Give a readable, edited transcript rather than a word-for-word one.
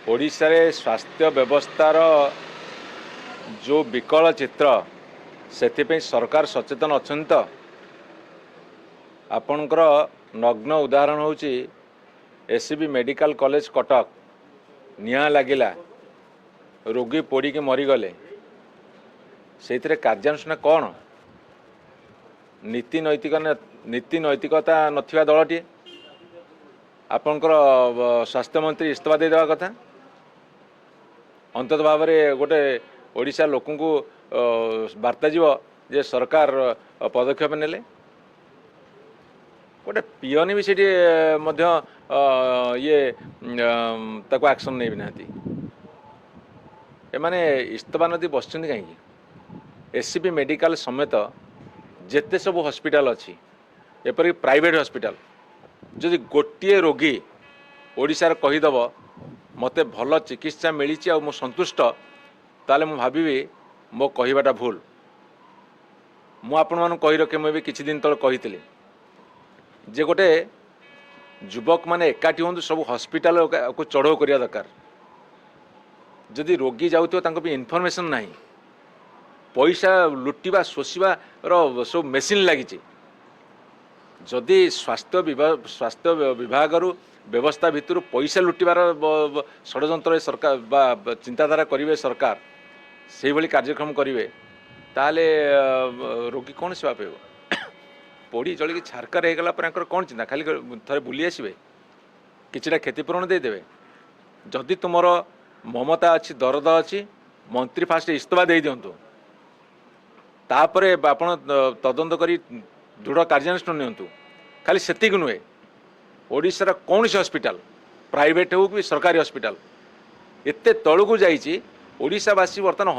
ओडिशा रे स्वास्थ्य व्यवस्थार जो विकल चित्र से सरकार सचेतन अछंत आपणकर नग्न उदाहरण होची एससीबी मेडिकल कॉलेज कटक निया लागिला रोगी पोड़ी के मरीगले से कार्यानुष्ठान कौन नीति नैतिकता नथिबा दलटी आपणकर स्वास्थ्य मंत्री इस्तीफा देदेवा कथा अंतत भाव में गोटे ओडिशा लोक वार्ता जीव जे सरकार पदक्षेप नेले गोटे पिओनी भी सीटी ये ताको एक्शन नहीं ना एमाने इस्तीफा नदी बस कहीं एससीबी मेडिकल समेत जेते सब हॉस्पिटल अच्छी एपरिक प्राइवेट हॉस्पिटल जदि गोटे रोगी ओडिशार कहीदेव मते भल चिकित्सा मिली मु संतुष्ट ताले मु भावी मो कहवाटा भूल मु आपण मान कही रखे मुझे किछि दिन तले कही जे गोटे युवक माने एकाठी हूँ सब हॉस्पिटल को चढ़ाऊ करिया दरकार जदि रोगी जाऊँ इनफॉरमेशन नहीं पैसा लुटिबा शोषिबा सब मेसीन लगी जदि स्वास्थ्य विभाग व्यवस्था भितर पैसा लुटिबार षड्यंत्र सरकार बा चिंताधारा करेंगे सरकार से भली कार्यक्रम करेंगे ताले रोगी कौन सेवा पाइब पोड़ी जलिकी छारकार होगला कौन चिंता खाली थे बुली आसवे किछिटा क्षतिपूरण देदेवे जदि तुमर ममता अच्छी दरद अच्छी मंत्री फास्ट इस्तीफा दे दिंतु तापरे आपण तदंत करी दृढ़ कार्यानुष्ठान नियंतु खाली सेतिक नुहे ओडिशार कौन सी हॉस्पिटल प्राइवेट हो कि सरकारी हॉस्पिटल एते तलू को जाइए ओडिशावासी बर्तमान